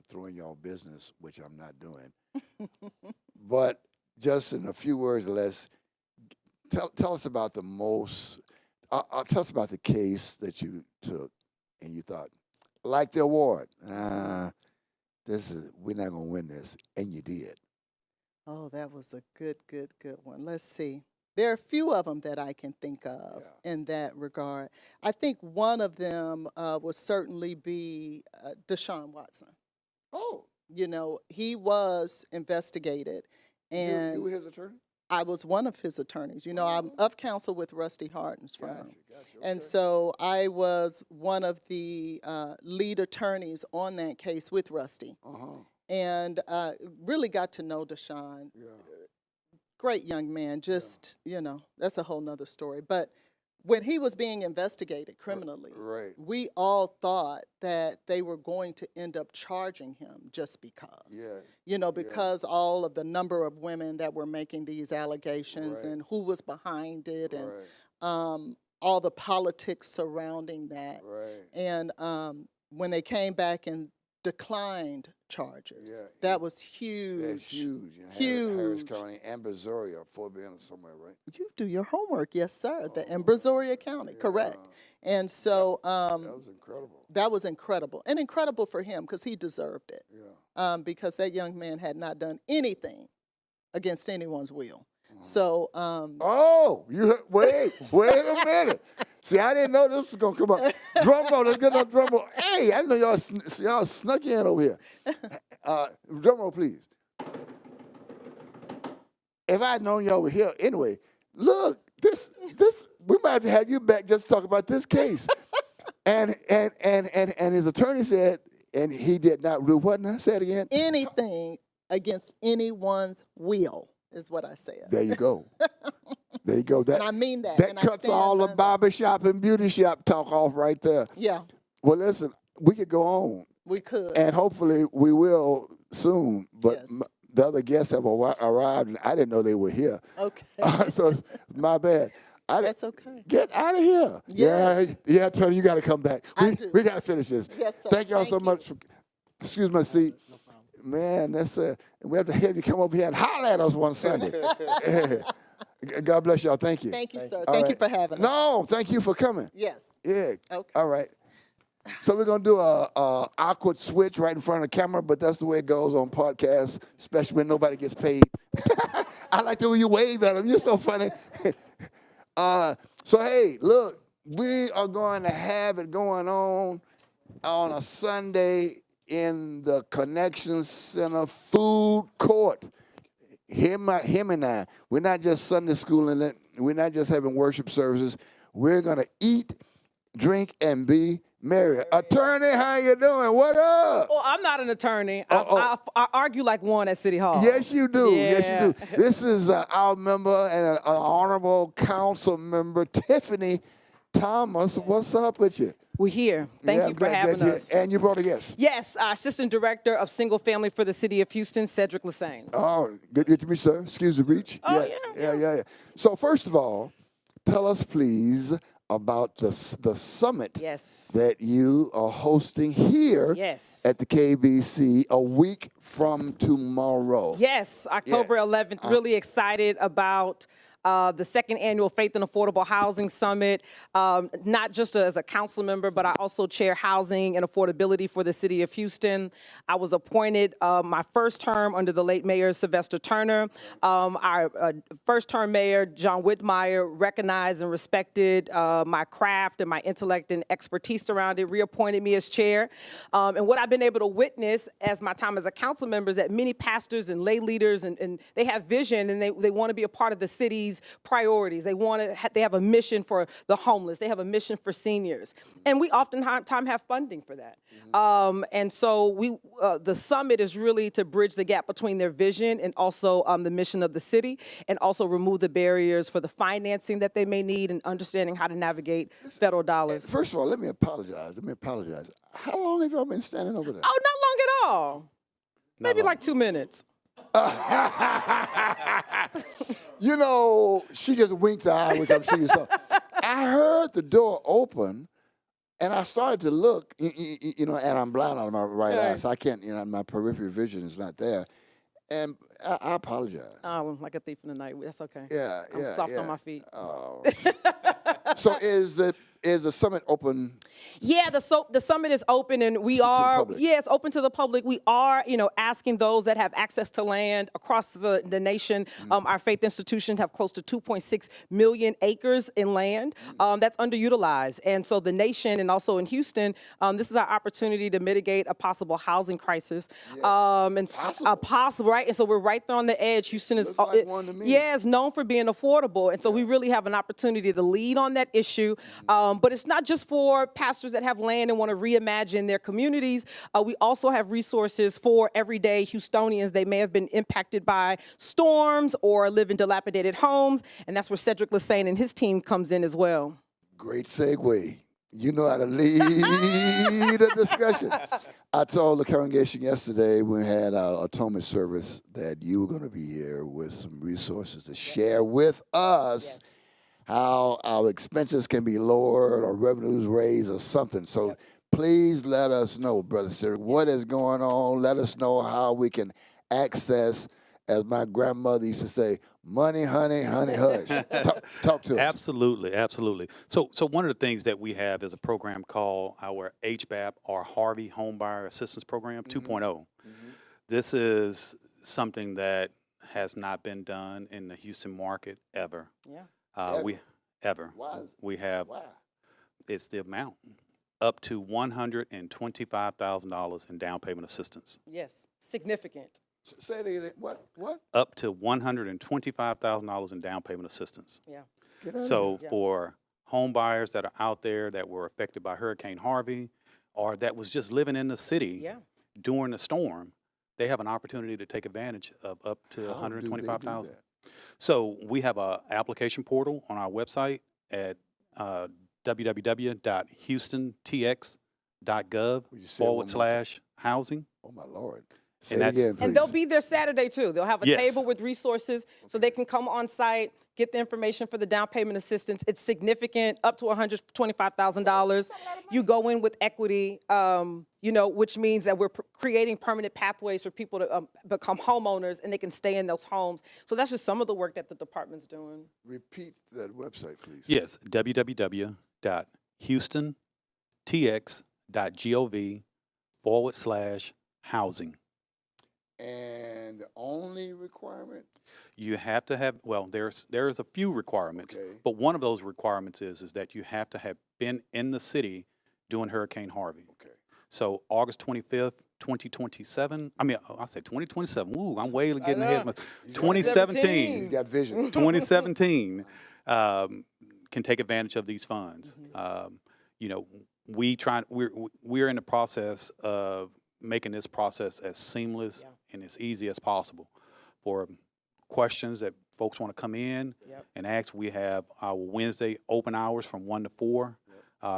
throwing y'all business, which I'm not doing. But just in a few words or less, tell us about the most. Tell us about the case that you took, and you thought, like the award. We're not gonna win this, and you did. Oh, that was a good one. Let's see. There are a few of them that I can think of in that regard. I think one of them would certainly be Deshaun Watson. Oh, He was investigated, and you were his attorney? I was one of his attorneys. I'm of counsel with Rusty Harden's firm. Gotcha. And Okay. so I was one of the lead attorneys on that case with Rusty. And really got to know Deshaun. Yeah. Great young man, just, that's a whole nother story. But when he was being investigated criminally, Right. we all thought that they were going to end up charging him just because. Yeah. Because all of the number of women that were making these allegations Right. and who was behind it and Right. all the politics surrounding that. Right. And when they came back and declined charges, Yeah, that was huge. That's huge. Harris Huge. County and Brazoria, Fort Bend somewhere, right? You do your homework, yes, sir. In Brazoria County, correct. And so That was incredible. that was incredible, and incredible for him because he deserved it. Yeah. Because that young man had not done anything against anyone's will. So Oh, wait a minute. See, I didn't know this was gonna come up. Drum roll, let's get on drum roll. Hey, I know y'all snuck in over here. Drum roll, please. If I'd known y'all were here, anyway, look, this we might have to have you back just to talk about this case. and his attorney said, and he did not do what now? Say it again. anything against anyone's will is what I said. There you go. There you go. That, And I mean that. That and I cuts stand all the by that. barbershop and beauty shop talk off right there. Yeah, Well, listen, we could go on, we could. and hopefully we will soon. But Yes. the other guests have arrived, and I didn't know they were here. Okay. So my bad. That's okay. Get out of here. Yes. Yeah, Tony, you got to come back. I We do. got to finish this. Yes, sir. Thank y'all Thank so you. much. Excuse my seat. Man, that's we have to have you come over here and holler at us one Sunday. God bless y'all. Thank you. Thank you, sir. All Thank you right. for having us. No, thank you for coming. Yes. Yeah. Okay. All right. So we're gonna do a awkward switch right in front of the camera, but that's the way it goes on podcasts, especially when nobody gets paid. I like the way you wave at them. You're so funny. So hey, look, we are going to have it going on a Sunday in the Connection Center food court. Him and I, we're not just Sunday schooling it. We're not just having worship services. We're going to eat, drink, and be merry. Attorney, how you doing? What up? Well, I'm not an attorney. I argue like one at City Hall. Yes, you do. Yes, Yeah. you do. This is our member and an honorable council member, Tiffany Thomas. What's up with you? We're here. Thank Yeah, you for glad having you- us. And you brought a guest. Yes, our Assistant Director of Single Family for the City of Houston, Cedric Lassane. Oh, good to meet you, sir. Excuse the reach. Oh, yeah. So first of all, tell us, please, about the summit Yes. that you are hosting here Yes. at the KBC a week from tomorrow. Yes, October 11th. Really excited about the second annual Faith and Affordable Housing Summit, not just as a council member, but I also chair housing and affordability for the city of Houston. I was appointed my first term under the late Mayor Sylvester Turner. Our first term mayor, John Whitmire, recognized and respected my craft and my intellect and expertise around it, reappointed me as chair. And what I've been able to witness as my time as a council member is that many pastors and lay leaders, and they have vision and they want to be a part of the city's priorities. They have a mission for the homeless. They have a mission for seniors. And we oftentimes have funding for that. And so the summit is really to bridge the gap between their vision and also the mission of the city, and also remove the barriers for the financing that they may need and understanding how to navigate federal dollars. First of all, let me apologize. How long have y'all been standing over there? Oh, not long at all. Maybe like 2 minutes. You know, she just winked her eye, which I'm sure you saw. I heard the door open, and I started to look, and I'm blind out of my right eye, so I can't, my peripheral vision is not there. And I apologize. Oh, like a thief in the night. That's okay. Yeah. I'm soft on my feet. Oh. So is the summit open? Yeah, the summit is open, and we are. public. Yeah, it's open to the public. We are, asking those that have access to land across the nation. Our faith institutions have close to 2.6 million acres in land that's underutilized, and so the nation, and also in Houston, this is our opportunity to mitigate a possible housing crisis. Possible, right? And so we're right there on the edge. Houston is, Looks like one to me. yeah, it's known for being affordable, and so we really have an opportunity to lead on that issue. But it's not just for pastors that have land and want to reimagine their communities. We also have resources for everyday Houstonians. They may have been impacted by storms or live in dilapidated homes, and that's where Cedric Lassane and his team comes in as well. Great segue. You know how to lead a discussion. I told the congregation yesterday when we had our atonement service that you were going to be here with some resources to share with us. Yes. How our expenses can be lowered or revenues raised or something. So please let us know, Brother Cedric, what is going on. Let us know how we can access, as my grandmother used to say, money, honey, honey, hush. Talk to us. Absolutely. So one of the things that we have is a program called our HBAP, or Harvey Homebuyer Assistance Program 2.0. This is something that has not been done in the Houston market ever. Yeah. Why? We have, Why? it's the amount, up to $125,000 in down payment assistance. Yes. Significant. Say it again. What? Up to $125,000 in down payment assistance. Yeah. Get out of So here. for home buyers that are out there that were affected by Hurricane Harvey, or that was just living in the city Yeah. during the storm, they have an opportunity to take advantage of up to How do they do $125,000. that? So we have an application portal on our website at www.houstontx.gov Would you say it one more time? /housing. Oh, my Lord. Say And it that's- again, please. And they'll be there Saturday too. They'll have a Yes. table with resources so they can come on site, get the information for the down payment assistance. It's significant, up to $125,000. You go in with equity, which means that we're creating permanent pathways for people to become homeowners, and they can stay in those homes. So that's just some of the work that the department's doing. Repeat that website, please. Yes, www.houstontx.gov /housing. And the only requirement? You have to have, well, there's a few requirements, Okay. but one of those requirements is that you have to have been in the city during Hurricane Harvey. Okay. So August 25th, 2027. I mean, I said 2027. Ooh, I'm way getting ahead of my 2017. He's got vision. 2017. can take advantage of these funds. You know, we're in the process of making this process as seamless and as easy as possible. For questions that folks want to come in and ask, we have our Wednesday open hours from 1 to 4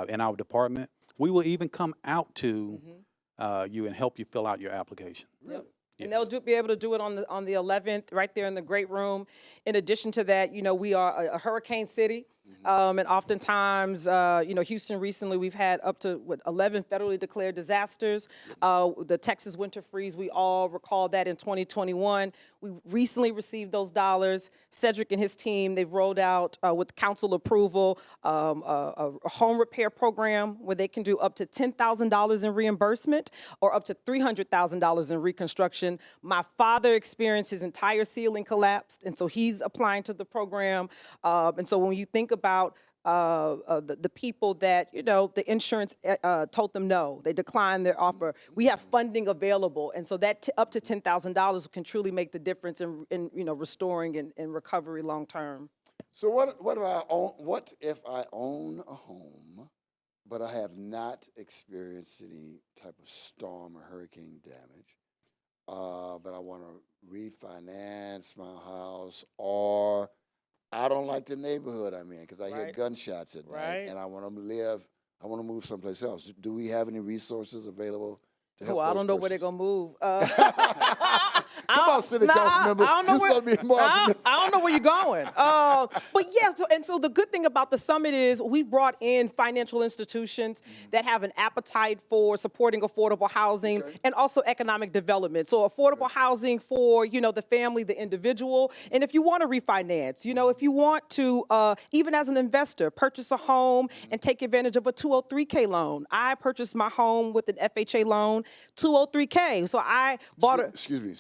in our department. We will even come out to you and help you fill out your application. Yep. Yes. And they'll be able to do it on the 11th, right there in the great room. In addition to that, you know, we are a hurricane city. And oftentimes, you know, Houston recently, we've had up to 11 federally declared disasters. The Texas winter freeze, we all recall that in 2021. We recently received those dollars. Cedric and his team, they've rolled out with council approval a home repair program where they can do up to $10,000 in reimbursement or up to $300,000 in reconstruction. My father experienced his entire ceiling collapsed, and so he's applying to the program. And so when you think about the people that, you know, the insurance told them no, they declined their offer. We have funding available, and so that up to $10,000 can truly make the difference in you know, restoring and recovery long term. So what if I own a home, but I have not experienced any type of storm or hurricane damage, but I want to refinance my house, or I don't like the neighborhood I'm in because I hear gunshots at night, and I want to move someplace else. Do we have any resources available to help I those don't know where they're persons? gonna move. Come on, city council member. I don't know You're supposed to be more optimistic. I don't know where you're going. But yeah, so the good thing about the summit is we've brought in financial institutions that have an appetite for supporting affordable housing and also economic development. So affordable housing for, you know, the family, the individual. And if you want to refinance, you know, if you want to, even as an investor, purchase a home and take advantage of a 203K loan. I purchased my home with an FHA loan, 203K. So I bought Excuse me.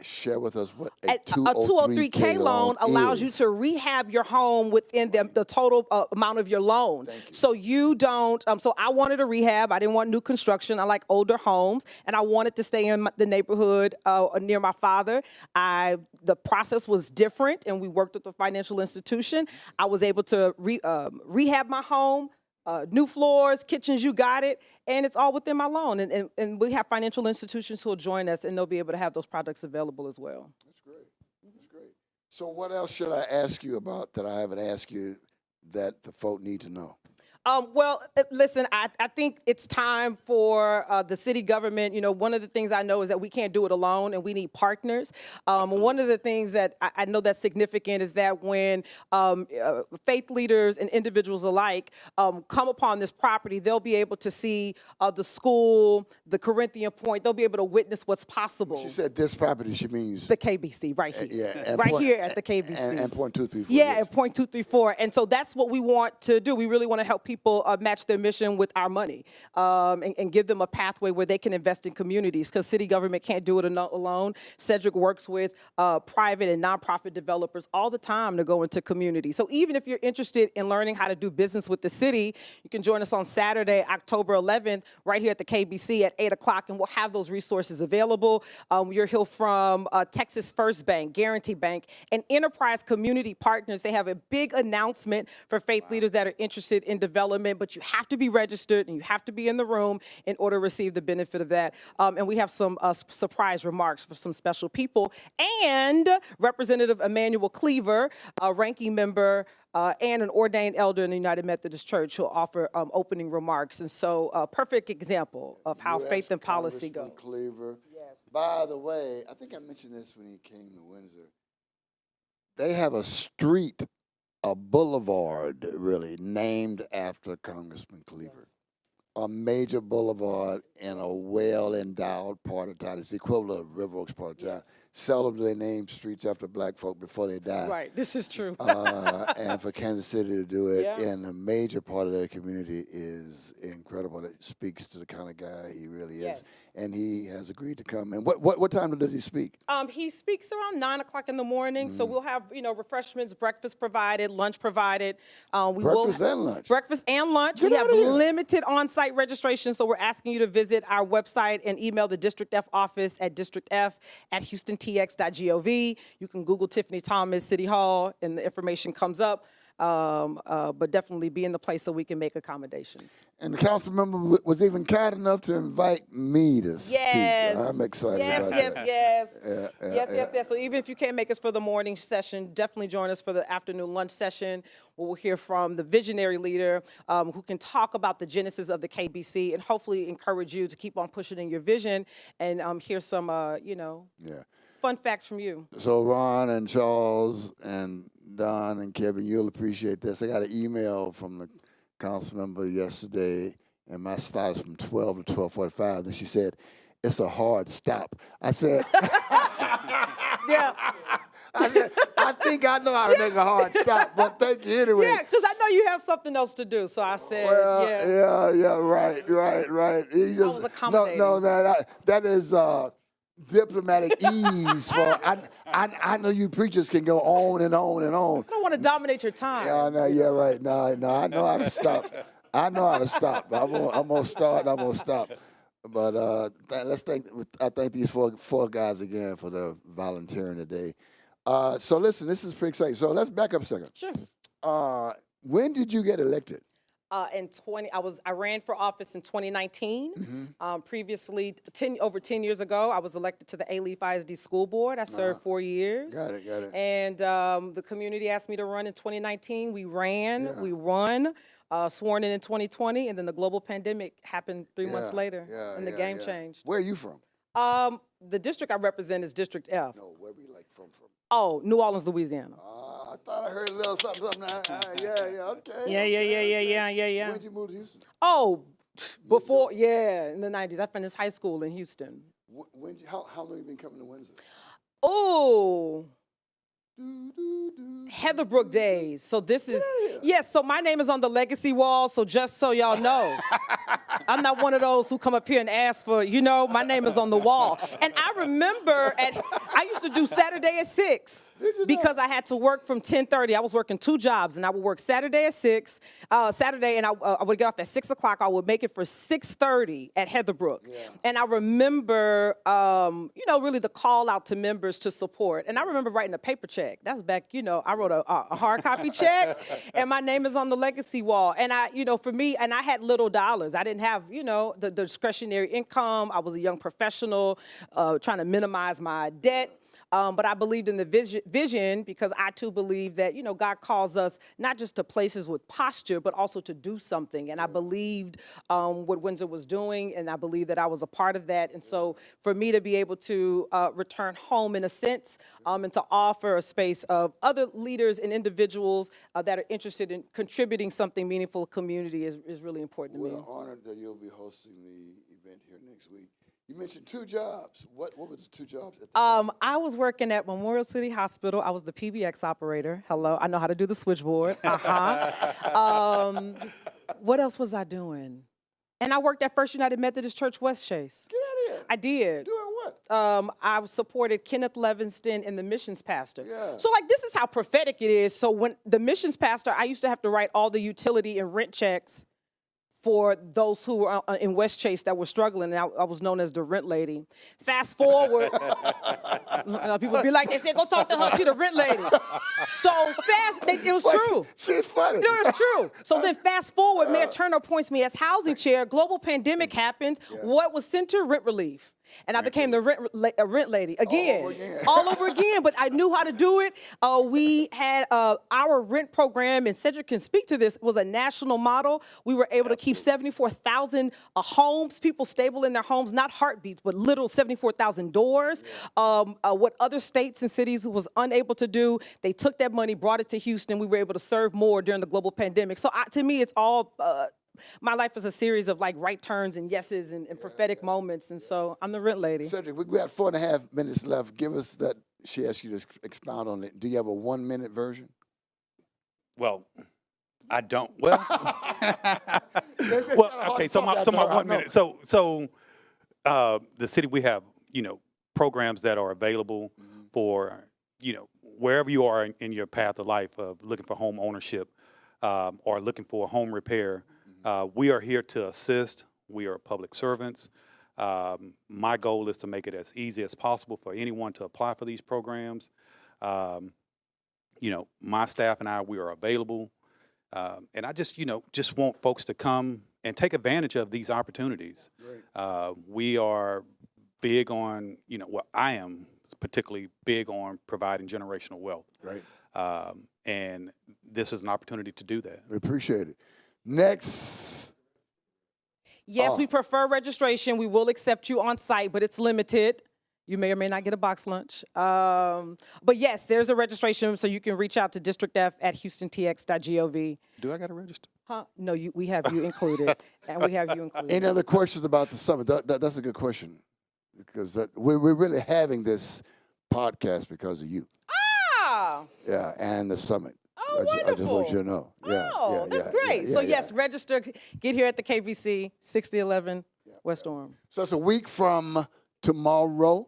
Share with us what a a 203K loan allows you to rehab your home within the total amount of your loan. So you don't, so I wanted a rehab. I didn't want new construction. I like older homes, and I wanted to stay in the neighborhood near my father. The process was different, and we worked with the financial institution. I was able to rehab my home. New floors, kitchens, you got it, and it's all within my loan. And we have financial institutions who will join us, and they'll be able to have those products available as well. That's great. That's great. So what else should I ask you about that I haven't asked you that the folk need to know? Well, listen, I think it's time for the city government. You know, one of the things I know is that we can't do it alone, and we need partners. One of the things that I know that's significant is that when faith leaders and individuals alike come upon this property, they'll be able to see the school, the Corinthian Point. They'll be able to witness what's possible. She said this property, she means The KBC, right here. yeah, right here at the KBC. and point 234. Yeah, yes. and point 234. And so that's what we want to do. We really want to help people match their mission with our money and give them a pathway where they can invest in communities, because city government can't do it alone. Cedric works with private and nonprofit developers all the time to go into communities. So even if you're interested in learning how to do business with the city, you can join us on Saturday, October 11th, right here at the KBC at 8 o'clock, and we'll have those resources available. You'll hear from Texas First Bank, Guarantee Bank, and Enterprise Community Partners. They have a big announcement for faith leaders that are interested in development, but you have to be registered and you have to be in the room in order to receive the benefit of that. And we have some surprise remarks for some special people. And Representative Emmanuel Cleaver, a ranking member and an ordained elder in the United Methodist Church, who'll offer opening remarks. And so a perfect example of how faith and policy go. Cleaver. Yes. By the way, I think I mentioned this when he came to Windsor. They have a street, a boulevard, really, named after Congressman Cleaver. Yes. A major boulevard in a well-endowed part of town. It's the equivalent of River Oaks part of town. Yes. Seldom do they name streets after black folk before they die. Right, this is true. And for Kansas City to do it in a major part of their community is incredible. It speaks to the kind of guy he really is. Yes. And he has agreed to come. And what time does he speak? He speaks around 9 o'clock in the morning. So we'll have, you know, refreshments, breakfast provided, lunch provided. Breakfast and lunch. Breakfast and lunch. Get we have out of here. limited on-site registration, so we're asking you to visit our website and email the District F office at districtf@houstontx.gov. You can Google Tiffany Thomas City Hall, and the information comes up. but definitely be in the place so we can make accommodations. And the council member was even kind enough to invite me to speak. Yes. I'm excited Yes, about yes, that. yes. Yeah, Yes, yes. So even if you can't make us for the morning session, definitely join us for the afternoon lunch session, where we'll hear from the visionary leader who can talk about the genesis of the KBC and hopefully encourage you to keep on pushing in your vision and hear some, Yeah. fun facts from you. So Ron and Charles and Don and Kevin, you'll appreciate this. I got an email from the council member yesterday, and my start is from 12 to 12:45. And she said, "It's a hard stop." I said, Yeah. I think I know how to make a hard stop, but thank you anyway. Yeah, because I know you have something else to do. So I said, Well, yeah, right. He just, was accommodating. No, that is diplomatic ease for. I know you preachers can go on and on and on. I don't want to dominate your time. Yeah, right. No, I know how to stop. I'm gonna start. I'm gonna stop. But I thank these four guys again for their volunteering today. So listen, this is pretty exciting. So let's back up a second. Sure. When did you get elected? I ran for office in 2019. Previously, over 10 years ago, I was elected to the A-Leaf ISD School Board. I served 4 years. Got it. And the community asked me to run in 2019. We ran, we won, sworn in 2020, and then the global pandemic happened 3 months later, and the game changed. Where are you from? The district I represent is District F. No, where we from? Oh, New Orleans, Louisiana. I thought I heard a little something. Okay. Yeah. When did you move to Houston? Oh, before, in the 90s. I finished high school in Houston. How long you been coming to Windsor? Oh, Heatherbrook days. So this is, yes, so my name is on the legacy wall, so just so y'all know, I'm not one of those who come up here and ask for, my name is on the wall. And I remember, I used to do Saturday at 6 because I had to work from 10:30. I was working 2 jobs, and I would work Saturday at 6, Saturday, and I would get off at 6 o'clock. I would make it for 6:30 at Heatherbrook. Yeah. And I remember, really the call out to members to support. And I remember writing a paper check. That's back, I wrote a hard copy check, and my name is on the legacy wall. And for me, and I had little dollars. I didn't have, the discretionary income. I was a young professional trying to minimize my debt. But I believed in the vision because I too believe that, God calls us not just to places with posture, but also to do something. And I believed what Windsor was doing, and I believed that I was a part of that. And so for me to be able to return home in a sense and to offer a space of other leaders and individuals that are interested in contributing something meaningful to the community is really important to me. We're honored that you'll be hosting the event here next week. You mentioned 2 jobs. What were the 2 jobs at the time? I was working at Memorial City Hospital. I was the PBX operator. Hello, I know how to do the switchboard. What else was I doing? And I worked at First United Methodist Church West Chase. Get out of here. I did. Doing what? I supported Kenneth Levinston and the missions pastor. Yeah. So this is how prophetic it is. So when the missions pastor, I used to have to write all the utility and rent checks for those who were in West Chase that were struggling, and I was known as the rent lady. Fast forward, people be like, they said, go talk to her, she the rent lady. So it was true. She's funny. No, it's true. So then fast forward, Mayor Turner appoints me as housing chair, global pandemic happens, what was center? Rent relief. And I became the rent lady again, all over again. But I knew how to do it. We had our rent program, and Cedric can speak to this, was a national model. We were able to keep 74,000 homes, people stable in their homes, not heartbeats, but literal 74,000 doors. What other states and cities was unable to do, they took that money, brought it to Houston. We were able to serve more during the global pandemic. So to me, it's all... my life is a series of right turns and yeses and prophetic moments, and so I'm the rent lady. Cedric, we got 4.5 minutes left. Give us that. She asked you to expound on it. Do you have a 1-minute version? Well, I don't. Well, okay. So my 1 minute. So the city, we have programs that are available for wherever you are in your path of life of looking for home ownership or looking for home repair. We are here to assist. We are public servants. My goal is to make it as easy as possible for anyone to apply for these programs. my staff and I, we are available. And I just, just want folks to come and take advantage of these opportunities. We are big on, I am particularly big on providing generational wealth. Right. And this is an opportunity to do that. We appreciate it. Next. Yes, we prefer registration. We will accept you on site, but it's limited. You may or may not get a box lunch. But yes, there's a registration, so you can reach out to District F at houstontx.gov. Do I got to register? Huh? No, we have you included, and we have you included. Any other questions about the summit? That's a good question, because we're really having this podcast because of you. Ah! Yeah, and the summit. Oh, I just want you to know. Yeah, Oh, that's great. So yes, register. Get here at the KBC, 6011 West Orm. So it's a week from tomorrow,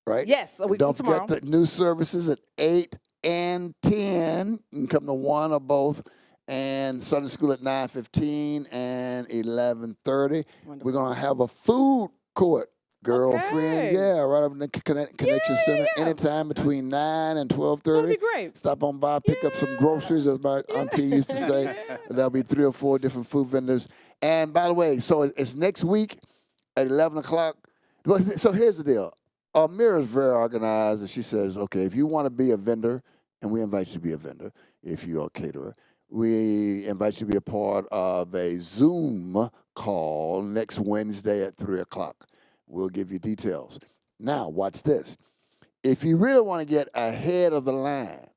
right? Yes, a week Don't from tomorrow. forget the new services at 8 and 10. You can come to one or both. And Sunday school at 9:15 and 11:30. Wonderful. We're going to have a food court, girlfriend. Okay. Yeah, right up in the Connection Center. yeah. Anytime between 9 and 12:30. That'd be great. Stop on by, pick up some groceries, as my auntie used to say. There'll be 3 or 4 different food vendors. And by the way, so it's next week at 11 o'clock. So here's the deal. Mira's very organized, and she says, okay, if you want to be a vendor, and we invite you to be a vendor, if you're a caterer, we invite you to be a part of a Zoom call next Wednesday at 3 o'clock. We'll give you details. Now, watch this. If you really want to get ahead of the line,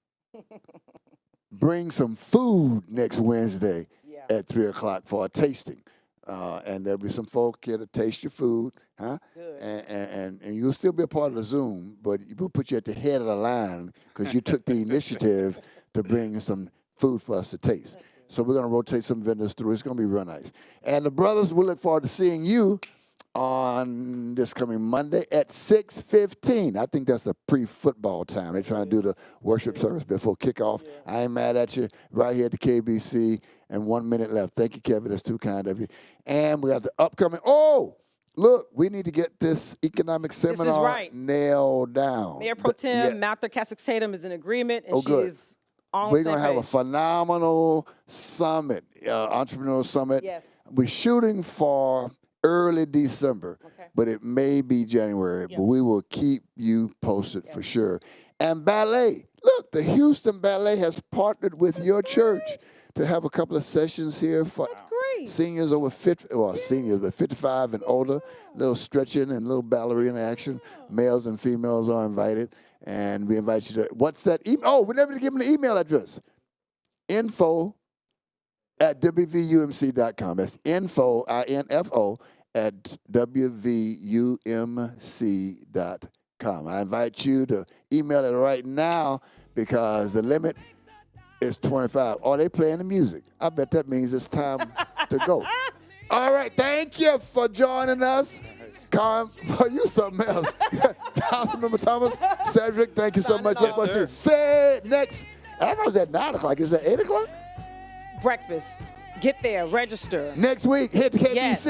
bring some food next Wednesday at 3 o'clock for a tasting. And there'll be some folk here to taste your food, huh? Good. And you'll still be a part of the Zoom, but we'll put you at the head of the line because you took the initiative to bring some food for us to taste. So we're going to rotate some vendors through. It's going to be real nice. And the brothers, we look forward to seeing you on this coming Monday at 6:15. I think that's a pre-football time. They're trying to do the worship service before kickoff. I ain't mad at you. Right here at the KBC, and 1 minute left. Thank you, Kevin. That's too kind of you. And we got the upcoming. Oh, look, we need to get this economic seminar right. nailed down. Mayor Pro Tem Martha Kasich-Tatum is in agreement, and good. she's on We're the going same to have a page. phenomenal summit, entrepreneurial summit. Yes. We're shooting for early December, but it may be January. But we will keep you posted for sure. And ballet. Look, the Houston Ballet has partnered with your church to have a couple of sessions here for seniors over 50, well, seniors, but 55 and older. A little stretching and a little ballerina action. Males and females are invited. And we invite you to, what's that email? Oh, we never give them the email address. info@wvumc.com. That's info, I-N-F-O, at wvumc.com. I invite you to email it right now because the limit is 25. Oh, they playing the music. I bet that means it's time to go. All right, thank you for joining us. Carm, you something else. Councilmember Thomas, Cedric, thank you so much. Yes, Say next. I thought it was at 9 o'clock. Is it 8 o'clock? Breakfast. Get there. Register. Next week, hit the KBC. Yes.